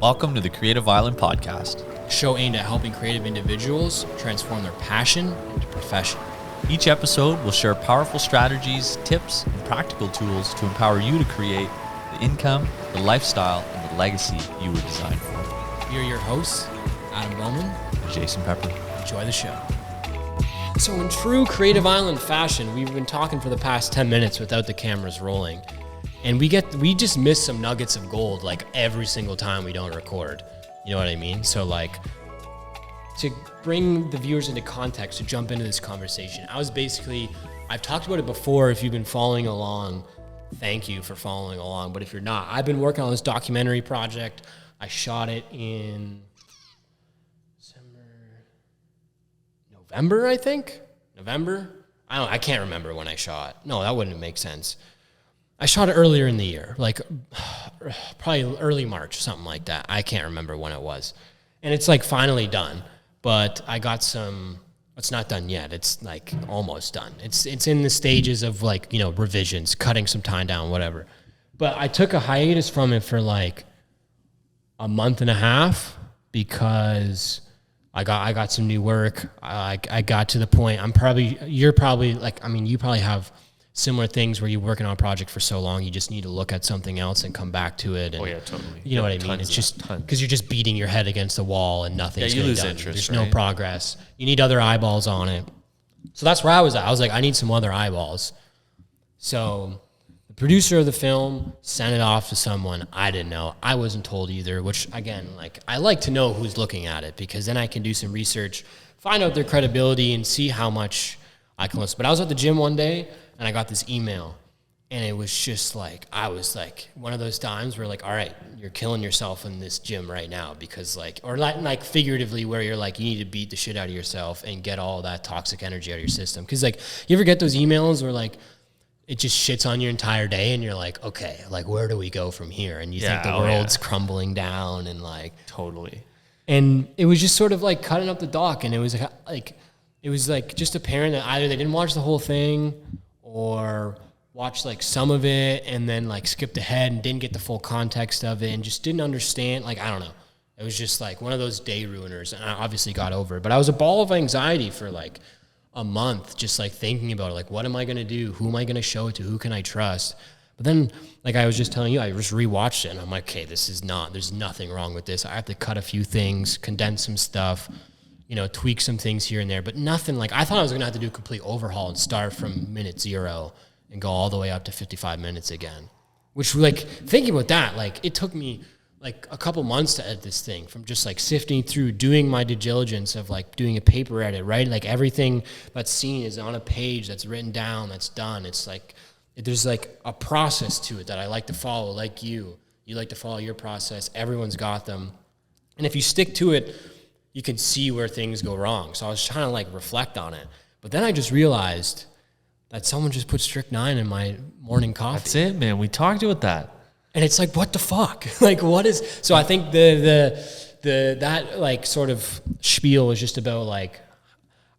Welcome to the Creative Island Podcast. A show aimed at helping creative individuals transform their passion into profession. Each episode will share powerful strategies, tips, and practical tools to empower you to create the income, the lifestyle, and the legacy you were designed for. We are your hosts, Adam Bowman and Jason Pepper. Enjoy the show. So in true Creative Island fashion, we've been talking for the past 10 minutes without the cameras rolling. And we just miss some nuggets of gold like every single time we don't record. You know what I mean? So like to bring the viewers into context, to jump into this conversation, I've talked about it before. If you've been following along, thank you for following along. But if you're not, I've been working on this documentary project. I shot it in November, I think. November? I can't remember when I shot. No, that wouldn't make sense. I shot it earlier in the year, like probably early March, something like that. I can't remember when it was. And it's like finally done, but I got it's not done yet. It's like almost done. It's in the stages of like, revisions, cutting some time down, whatever. But I took a hiatus from it for like a month and a half because I got some new work. I got to the point, you probably have similar things where you're working on a project for so long, you just need to look at something else and come back to it. And, totally. You know what I mean? It's just because you're just beating your head against the wall and nothing's getting done. There's no progress. You need other eyeballs on it. So that's where I was at. I was like, I need some other eyeballs. So the producer of the film sent it off to someone I didn't know. I wasn't told either, which again, like I like to know who's looking at it because then I can do some research, find out their credibility and see how much I can listen. But I was at the gym one day and I got this email, and it was just like, I was like, one of those times where like, all right, you're killing yourself in this gym right now because like, or like figuratively where you're like, you need to beat the shit out of yourself and get all that toxic energy out of your system. Cause like, you ever get those emails where like, it just shits on your entire day and you're like, okay, like where do we go from here? And you think the world's crumbling down and like. Totally. And it was just sort of like cutting up the dock, and it was like just apparent that either they didn't watch the whole thing or watched like some of it and then like skipped ahead and didn't get the full context of it and just didn't understand. Like, I don't know. It was just like one of those day ruiners, and I obviously got over it. But I was a ball of anxiety for like a month, just like thinking about it. Like, what am I going to do? Who am I going to show it to? Who can I trust? But then, like I was just telling you, I just rewatched it and I'm like, okay, there's nothing wrong with this. I have to cut a few things, condense some stuff, tweak some things here and there, but nothing like, I thought I was going to have to do a complete overhaul and start from minute 0 and go all the way up to 55 minutes again. Which, like, thinking about that, like, it took me like a couple months to edit this thing, from just like sifting through, doing my due diligence of like doing a paper edit, right? Like everything that's seen is on a page that's written down, that's done. It's like, there's like a process to it that I like to follow, like you like to follow your process. Everyone's got them. And if you stick to it, you can see where things go wrong. So I was trying to like reflect on it. But then I just realized that someone just put strychnine in my morning coffee. That's it, man. We talked about that. And it's like, what the fuck? Like, what is... So I think that like sort of spiel was just about like,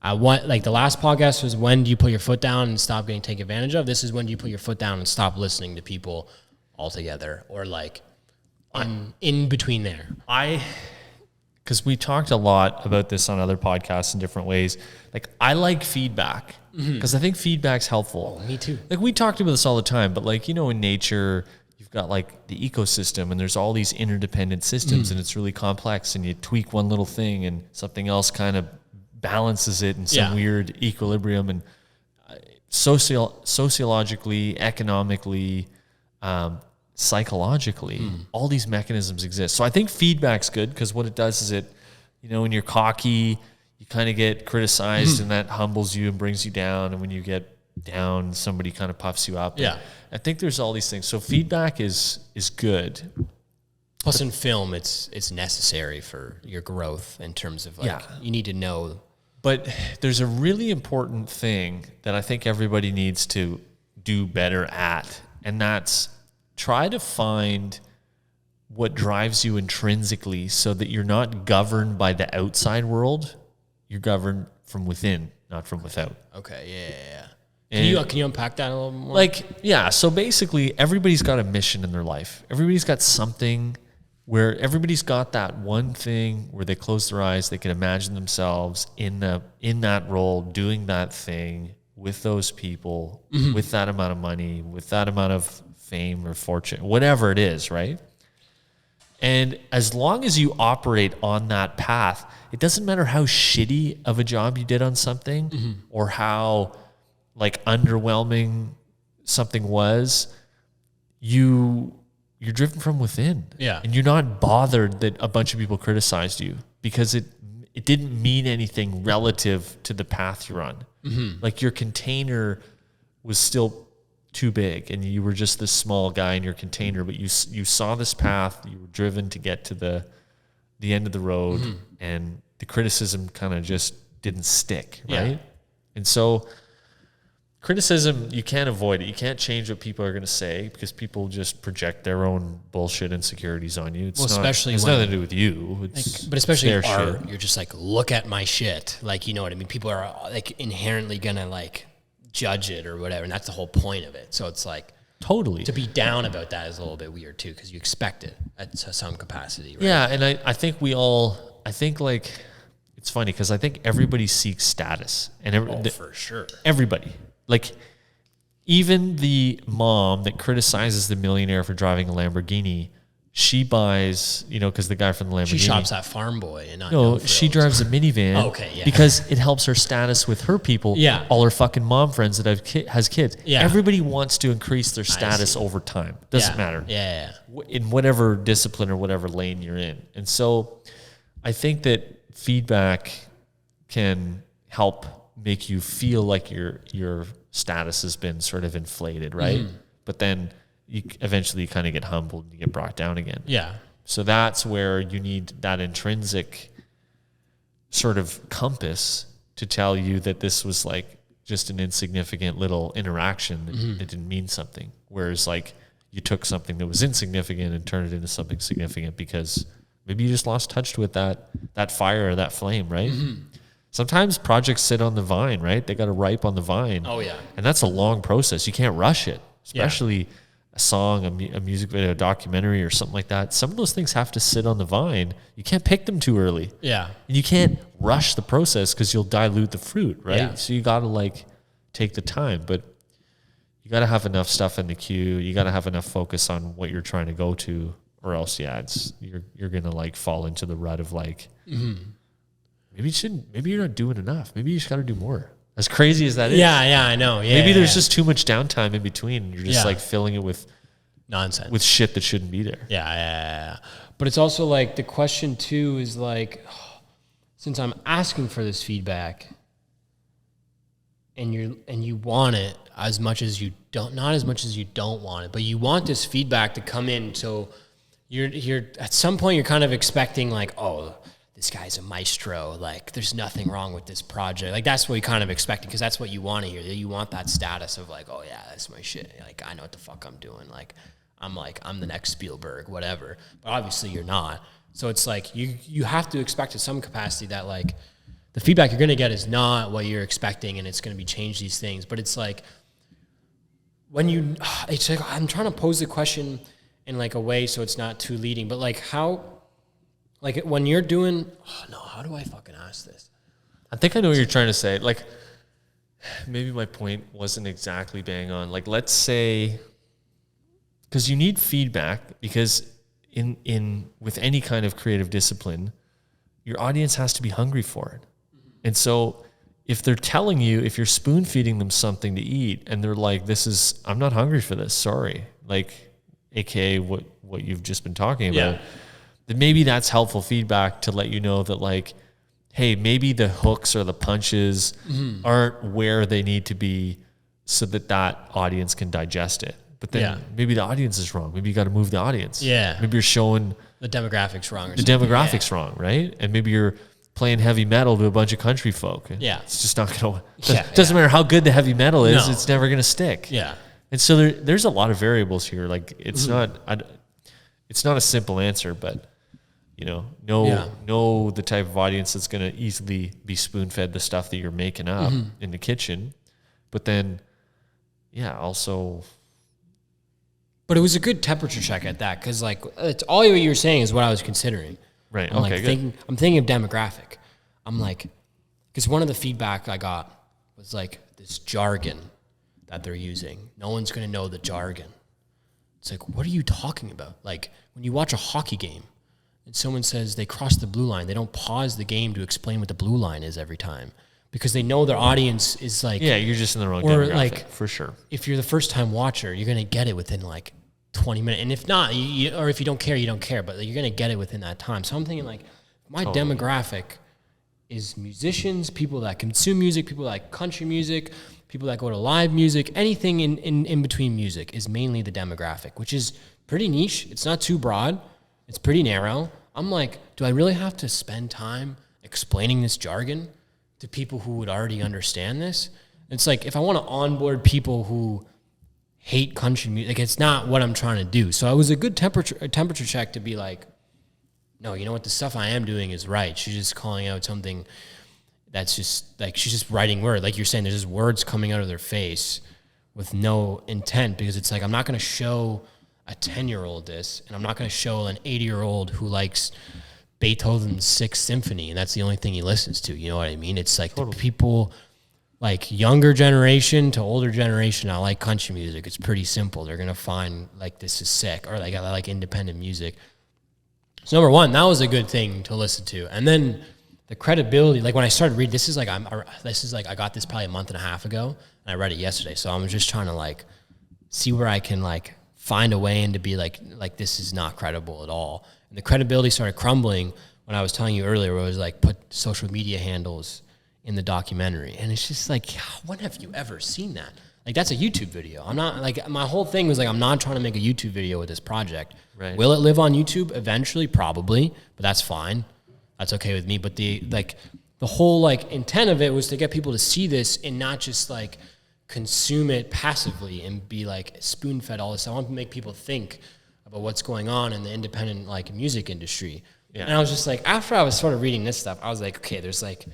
the last podcast was when do you put your foot down and stop getting taken advantage of? This is when do you put your foot down and stop listening to people altogether, or like in between there. Because we talked a lot about this on other podcasts in different ways. Like, I like feedback because I think feedback's helpful. Oh, me too. Like, we talked about this all the time, but like, in nature, you've got like the ecosystem and there's all these interdependent systems and it's really complex, and you tweak one little thing and something else kind of balances it in some weird equilibrium. And sociologically, economically, psychologically, all these mechanisms exist. So I think feedback's good because what it does is it, when you're cocky, you kind of get criticized and that humbles you and brings you down. And when you get down, somebody kind of puffs you up. Yeah. I think there's all these things. So feedback is good. Plus in film, it's necessary for your growth in terms of like, you need to know. But there's a really important thing that I think everybody needs to do better at, and that's try to find what drives you intrinsically so that you're not governed by the outside world. You're governed from within, not from without. Okay, yeah. Can you unpack that a little more? So basically everybody's got a mission in their life. Everybody's got something where everybody's got that one thing where they close their eyes, they can imagine themselves in that role, doing that thing with those people, with that amount of money, with that amount of fame or fortune, whatever it is, right? And as long as you operate on that path, it doesn't matter how shitty of a job you did on something or how like underwhelming something was, you're driven from within. Yeah. And you're not bothered that a bunch of people criticized you because it didn't mean anything relative to the path you're on. Like your container was still too big and you were just this small guy in your container, but you saw this path, you were driven to get to the end of the road and the criticism kind of just didn't stick, right? Yeah. And so criticism, you can't avoid it. You can't change what people are going to say because people just project their own bullshit insecurities on you. It's nothing to do with you. But especially in art, you're just like, look at my shit. Like, you know what I mean? People are like inherently going to like judge it or whatever. And that's the whole point of it. So it's like, totally. To be down about that is a little bit weird too because you expect it at some capacity, right? Yeah, and I think like, it's funny because I think everybody seeks status. And for sure. Everybody. Like, even the mom that criticizes the millionaire for driving a Lamborghini, she buys, because the guy from the Lamborghini. She shops at Farm Boy and not No, she drives a minivan. Okay, yeah. Because it helps her status with her people. Yeah. All her fucking mom friends that has kids. Yeah. Everybody wants to increase their status over time. Doesn't matter. Yeah. In whatever discipline or whatever lane you're in. And so I think that feedback can help make you feel like your status has been sort of inflated, right? But then you eventually kind of get humbled and you get brought down again. Yeah. So that's where you need that intrinsic sort of compass to tell you that this was like just an insignificant little interaction that didn't mean something. Whereas like you took something that was insignificant and turned it into something significant because maybe you just lost touch with that fire or that flame, right? Sometimes projects sit on the vine, right? They got to ripe on the vine. Oh, yeah. And that's a long process. You can't rush it, especially a song, a music video, a documentary or something like that. Some of those things have to sit on the vine. You can't pick them too early. Yeah. And you can't rush the process because you'll dilute the fruit, right? Yeah. So you got to like take the time, but you got to have enough stuff in the queue. You got to have enough focus on what you're trying to go to, or else, you're going to like fall into the rut of like, maybe you're not doing enough. Maybe you just got to do more. As crazy as that is. Yeah, I know. Yeah. Maybe there's just too much downtime in between. And you're just like filling it with nonsense, with shit that shouldn't be there. Yeah. But it's also like the question too is like, since I'm asking for this feedback and you want it as much as you don't, not as much as you don't want it, but you want this feedback to come in. So you're at some point you're kind of expecting like, oh, this guy's a maestro, like there's nothing wrong with this project. Like that's what you kind of expecting because that's what you want to hear. You want that status of like, oh yeah, that's my shit. Like I know what the fuck I'm doing. Like I'm the next Spielberg, whatever. But obviously you're not. So it's like you have to expect to some capacity that like the feedback you're gonna get is not what you're expecting and it's gonna be change these things. But it's like it's like I'm trying to pose the question in like a way so it's not too leading, but like how. Like when you're doing, how do I fucking ask this? I think I know what you're trying to say. Like maybe my point wasn't exactly bang on. Like let's say, because you need feedback because in with any kind of creative discipline, your audience has to be hungry for it. And so if they're telling you, if you're spoon feeding them something to eat and they're like, I'm not hungry for this, sorry. Like, AKA what you've just been talking about. Yeah. Then maybe that's helpful feedback to let you know that like, hey, maybe the hooks or the punches aren't where they need to be so that audience can digest it. But then maybe the audience is wrong. Maybe you got to move the audience. Yeah. Maybe you're showing the demographics wrong. Wrong, right? And maybe you're playing heavy metal to a bunch of country folk. Yeah. It's just not going to, doesn't matter how good the heavy metal is, it's never going to stick. Yeah. And so there's a lot of variables here. Like it's not a simple answer, but know the type of audience that's going to easily be spoon-fed the stuff that you're making up in the kitchen. But then, also But it was a good temperature check at that, because like it's all what you were saying is what I was considering. Right. I'm Okay. like Good. I'm thinking of demographic. I'm like, because one of the feedback I got was like this jargon that they're using. No one's gonna know the jargon. It's like, what are you talking about? Like when you watch a hockey game and someone says they crossed the blue line, they don't pause the game to explain what the blue line is every time, because they know their audience is like, Yeah, you're just in the wrong or demographic, like for sure. if you're the first time watcher, you're gonna get it within like 20 minutes. And if not, or if you don't care, you don't care, but like, you're gonna get it within that time. So I'm thinking like my demographic is musicians, people that consume music, people that like country music, people that go to live music, anything in between music is mainly the demographic, which is pretty niche. It's not too broad. It's pretty narrow. I'm like, do I really have to spend time explaining this jargon to people who would already understand this? It's like, if I want to onboard people who hate country music, like, it's not what I'm trying to do. So it was a good temperature check to be like, no, you know what? The stuff I am doing is right. She's just calling out something that's just like, she's just writing words. Like you're saying, there's just words coming out of their face with no intent, because it's like, I'm not going to show a 10-year-old this, and I'm not going to show an 80-year-old who likes Beethoven's Sixth Symphony, and that's the only thing he listens to. You know what I mean? It's like totally. The people, like younger generation to older generation, I like country music. It's pretty simple. They're going to find like, this is sick, or like, I like independent music. So number one, that was a good thing to listen to. And then the credibility, like when I started reading, this is like I got this probably a month and a half ago, and I read it yesterday. So I'm just trying to like see where I can like find a way in to be like this is not credible at all. And the credibility started crumbling when I was telling you earlier, where it was like, put social media handles in the documentary. And it's just like, when have you ever seen that? Like, that's a YouTube video. I'm not like, my whole thing was like, I'm not trying to make a YouTube video with this project. Right. Will it live on YouTube eventually? Probably, but that's fine. That's okay with me. But the whole like intent of it was to get people to see this and not just like consume it passively and be like spoon fed all this. I want to make people think about what's going on in the independent like music industry. Yeah. And I was just like, after I was sort of reading this stuff, I was like, okay, there's like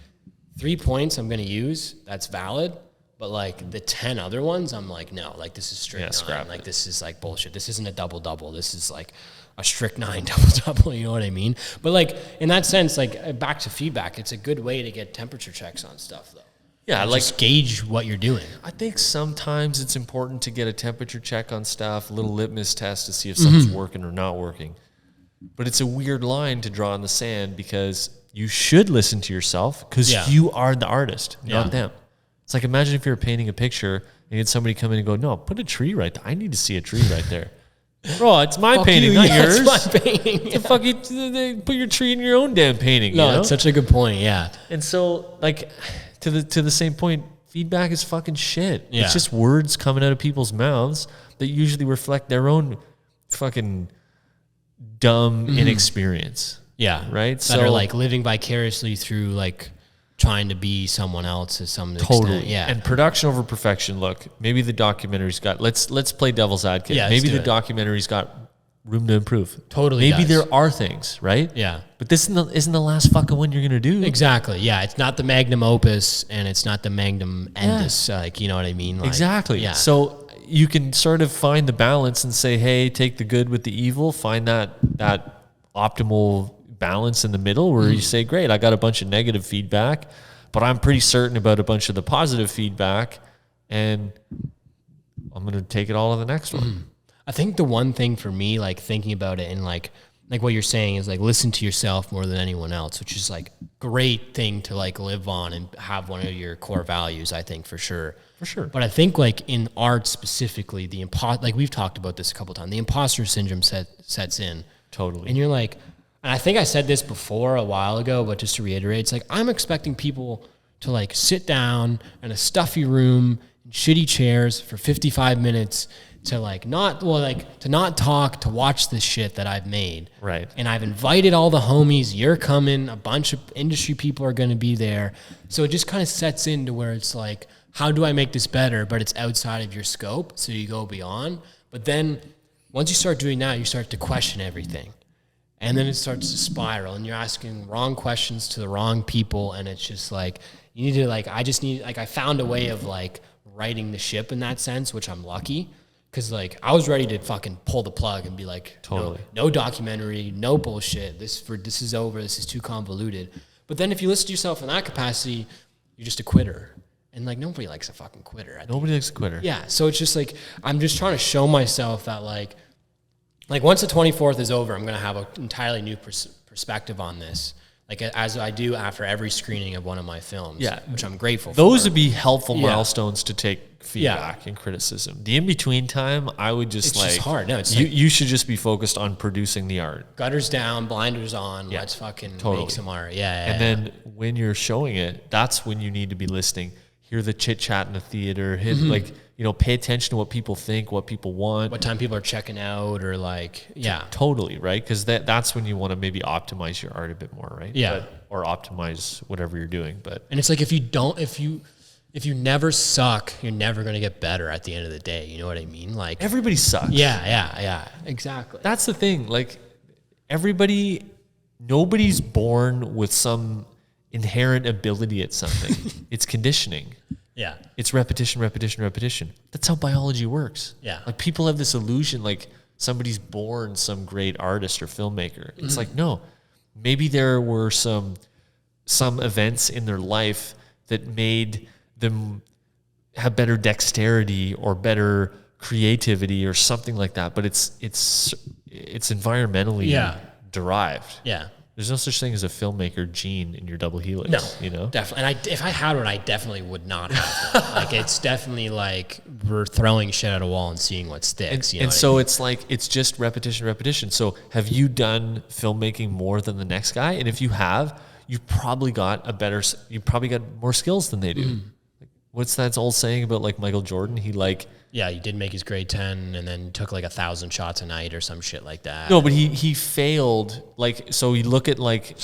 3 points I'm going to use that's valid, but like the 10 other ones, I'm like, no, like this is straight 9. Like this is like bullshit. This isn't a double-double. This is like a strict 9 double-double. You know what I mean? But like in that sense, like back to feedback, it's a good way to get temperature checks on stuff though. Yeah, like just gauge what you're doing. I think sometimes it's important to get a temperature check on stuff, a little litmus test to see if something's working or not working. But it's a weird line to draw in the sand, because you should listen to yourself, because you are the artist, not them. It's like, imagine if you're painting a picture and you had somebody come in and go, no, put a tree right there. I need to see a tree right there. Bro, it's my painting, not yours. It's my painting. The fuck put your tree in your own damn painting. No, you know? it's such a good point, yeah. And so, like, to the same point, feedback is fucking shit. Yeah. It's just words coming out of people's mouths that usually reflect their own fucking dumb inexperience. Yeah. Right? That are like living vicariously through like trying to be someone else to some extent. Yeah. And production over perfection. Look, maybe the documentary's got, let's play devil's advocate. Yeah, maybe the documentary's got room to improve. Totally. Maybe there are things, right? Yeah. But this isn't the last fucking one you're going to do. Exactly. Yeah. It's not the magnum opus and it's not the magnum endus. Like, you know what I mean? Like, exactly. Yeah. So you can sort of find the balance and say, hey, take the good with the evil, find that optimal balance in the middle where you say, great, I got a bunch of negative feedback, but I'm pretty certain about a bunch of the positive feedback, and I'm going to take it all to the next one. I think the one thing for me, like thinking about it and like what you're saying is like listen to yourself more than anyone else, which is like great thing to like live on and have one of your core values, I think, for sure. For sure. But I think like in art specifically, like we've talked about this a couple of times, the imposter syndrome sets in. Totally. And you're like, and I think I said this before a while ago, but just to reiterate, it's like I'm expecting people to like sit down in a stuffy room in shitty chairs for 55 minutes to like not talk, to watch this shit that I've made. Right. And I've invited all the homies, you're coming, a bunch of industry people are going to be there. So it just kind of sets into where it's like, how do I make this better? But it's outside of your scope. So you go beyond. But then once you start doing that, you start to question everything. And then it starts to spiral and you're asking wrong questions to the wrong people. And it's just like, you need to like, I found a way of like righting the ship in that sense, which I'm lucky. Because like I was ready to fucking pull the plug and be like, Totally. no documentary, no bullshit. This is over. This is too convoluted. But then if you listen to yourself in that capacity, you're just a quitter. And like nobody likes a fucking quitter. Nobody likes a quitter. Yeah. So it's just like I'm just trying to show myself that like once the 24th is over, I'm gonna have an entirely new perspective on this. Like as I do after every screening of one of my films. Yeah. Which I'm grateful for. Those would be helpful milestones to take feedback Yeah. and criticism. The in-between time, I would just It's just hard. No, it's you should just be focused on producing the art. Gutters down, blinders on. Yeah. Let's fucking Totally. make some art. Yeah. And then when you're showing it, that's when you need to be listening. Hear the chit chat in the theater. Like, you know, pay attention to what people think, what people want. what time people are checking out or like, yeah. Totally, right? Because that's when you want to maybe optimize your art a bit more, right? Yeah. Or optimize whatever you're doing. But And it's like if you never suck, you're never going to get better at the end of the day. You know what I mean? Like everybody sucks. Yeah. Exactly. That's the thing. Like nobody's born with some inherent ability at something. It's conditioning. Yeah. It's repetition. That's how biology works. Yeah. Like people have this illusion like somebody's born some great artist or filmmaker. It's like, no, maybe there were some events in their life that made them have better dexterity or better creativity or something like that. But it's environmentally derived. Yeah. There's no such thing as a filmmaker gene in your double helix. No, you know, definitely. And if I had one, I definitely would not have one. Like it's definitely like we're throwing shit at a wall and seeing what sticks. and so it's like it's just repetition. So have you done filmmaking more than the next guy? And if you have, you probably got more skills than they do. Like, what's that old saying about like Michael Jordan? He did make his grade 10 and then took like 1,000 shots a night or some shit like that. No, but he failed. Like, so you look at like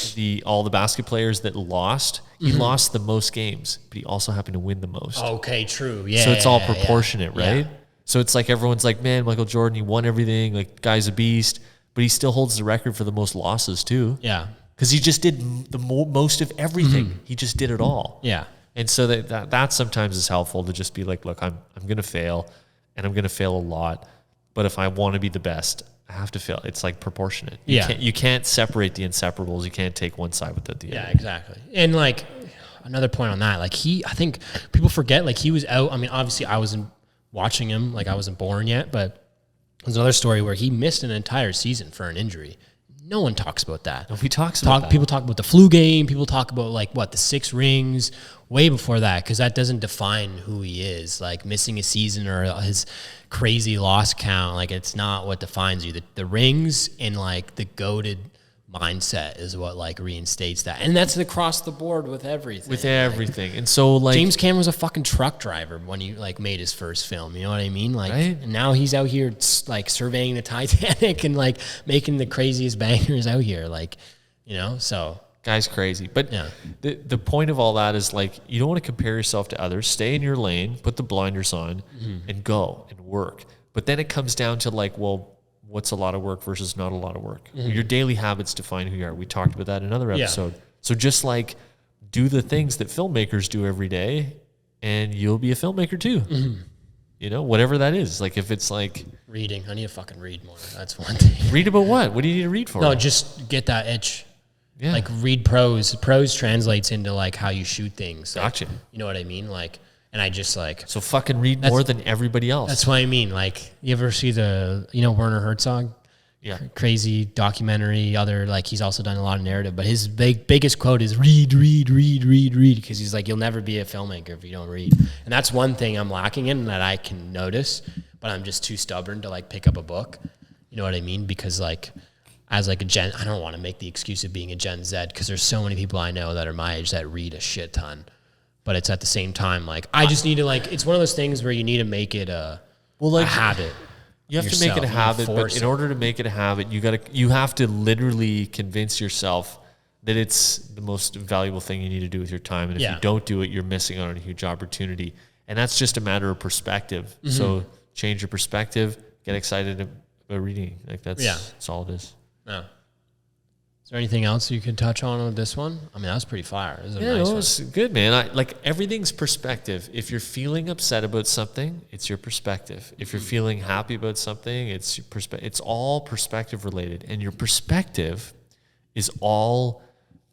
all the basket players that lost. He lost the most games, but he also happened to win the most. Okay, true. Yeah. So it's all proportionate, right? Yeah. So it's like everyone's like, man, Michael Jordan, he won everything. Like, guy's a beast, but he still holds the record for the most losses too. Yeah. Because he just did the most of everything. He just did it all. Yeah. And so that sometimes is helpful to just be like, look, I'm going to fail, and I'm going to fail a lot. But if I want to be the best, I have to fail. It's like proportionate. You can't separate the inseparables. You can't take one side without the other. Yeah, exactly. And like another point on that, like I think people forget, like he was out. I mean, obviously I wasn't watching him, like I wasn't born yet, but there's another story where he missed an entire season for an injury. No one talks about that. Nobody talks about that. People talk about the flu game. People talk about like the 6 rings way before that, because that doesn't define who he is. Like missing a season or his crazy loss count, like it's not what defines you. The rings and like the goated mindset is what like reinstates that, and that's across the board with everything. And so like James Cameron was a fucking truck driver when he like made his first film. You know what I mean? Like, right? And now he's out here like surveying the Titanic and like making the craziest bangers out here. Like, you know, so guy's crazy. But yeah. the point of all that is like you don't want to compare yourself to others. Stay in your lane, put the blinders on, and go and work. But then it comes down to like, well, what's a lot of work versus not a lot of work? Your daily habits define who you are. We talked about that in another episode. Yeah. So just like do the things that filmmakers do every day, and you'll be a filmmaker too. You know, whatever that is. Like if it's like reading, I need to fucking read more. That's one thing. Read about what? What do you need to read for? No, just get that itch. Yeah. Like read prose. Prose translates into like how you shoot things. Like, gotcha. You know what I mean? Like, and I just like so fucking read more than everybody else. That's what I mean. Like, you ever see Werner Herzog? Yeah. Crazy documentary. Like he's also done a lot of narrative, but his biggest quote is read, because he's like, you'll never be a filmmaker if you don't read. And that's one thing I'm lacking in that I can notice, but I'm just too stubborn to like pick up a book. You know what I mean? Because like as like I don't want to make the excuse of being a Gen Z, because there's so many people I know that are my age that read a shit ton. But it's at the same time, like, I just need to, like, it's one of those things where you need to make it a habit. You have to make it a habit, but in order to make it a habit, you have to literally convince yourself that it's the most valuable thing you need to do with your time. And if you don't do it, you're missing out on a huge opportunity. And that's just a matter of perspective. So change your perspective, get excited about reading. Like that's all it is. Yeah. there anything else you could touch on with this one? I mean, that was pretty fire. It was a Yeah, nice no, one. it's good, man. Like everything's perspective. If you're feeling upset about something, it's your perspective. If you're feeling happy about something, it's your perspective. It's all perspective related, and your perspective is all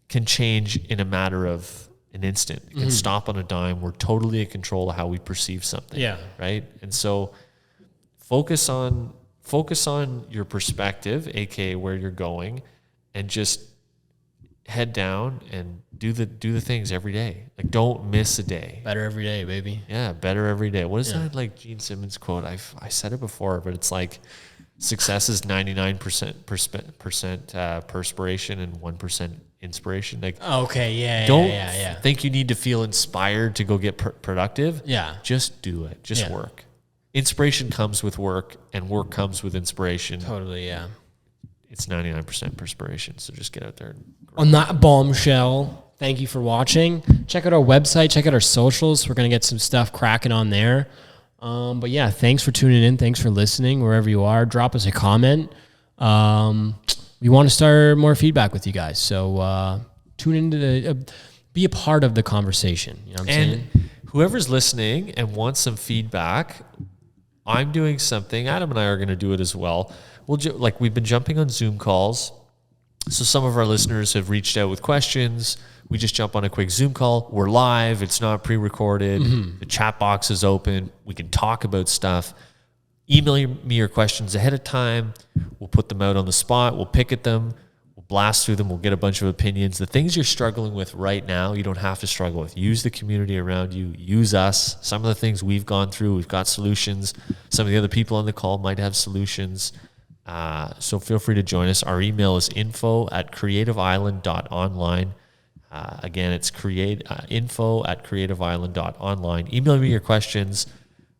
can change in a matter of an instant. It can stop on a dime. We're totally in control of how we perceive something. Yeah. Right. And so focus on your perspective, aka where you're going, and just head down and do the things every day. Like, don't miss a day. Better every day, baby. Yeah, better every day. What is that like Gene Simmons quote? I said it before, but it's like success is 99% perspiration and 1% inspiration. Like, Okay, yeah, don't yeah. think you need to feel inspired to go get productive. Yeah. Just do it. Just work. Inspiration comes with work, and work comes with inspiration. Totally, yeah. It's 99% perspiration, so just get out there. On that bombshell, thank you for watching. Check out our website. Check out our socials. We're going to get some stuff cracking on there. But yeah, thanks for tuning in. Thanks for listening wherever you are. Drop us a comment. We want to start more feedback with you guys. So tune into be a part of the conversation. You know what I'm saying? Whoever's listening and wants some feedback, I'm doing something. Adam and I are going to do it as well. We've been jumping on Zoom calls. So some of our listeners have reached out with questions. We just jump on a quick Zoom call. We're live. It's not pre-recorded. The chat box is open. We can talk about stuff. Email me your questions ahead of time. We'll put them out on the spot. We'll pick at them. We'll blast through them. We'll get a bunch of opinions. The things you're struggling with right now, you don't have to struggle with. Use the community around you. Use us. Some of the things we've gone through, we've got solutions. Some of the other people on the call might have solutions. So feel free to join us. Our email is info@creativeisland.online. Again, it's info@creativeisland.online. Email me your questions.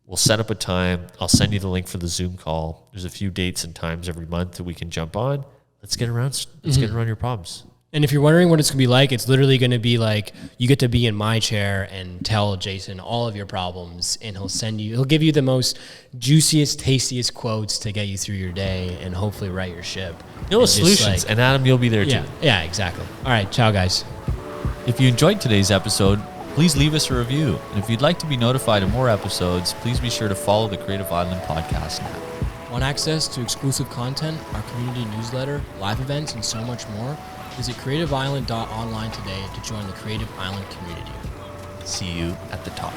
We'll set up a time. I'll send you the link for the Zoom call. There's a few dates and times every month that we can jump on. Let's get around your problems. And if you're wondering what it's going to be like, it's literally going to be like you get to be in my chair and tell Jason all of your problems, and he'll give you the most juiciest, tastiest quotes to get you through your day and hopefully right your ship. No solutions. And Adam, you'll be there too. Yeah, exactly. All right. Ciao, guys. If you enjoyed today's episode, please leave us a review. And if you'd like to be notified of more episodes, please be sure to follow the Creative Island podcast now. Want access to exclusive content, our community newsletter, live events, and so much more? Visit creativeisland.online today to join the Creative Island community. See you at the top.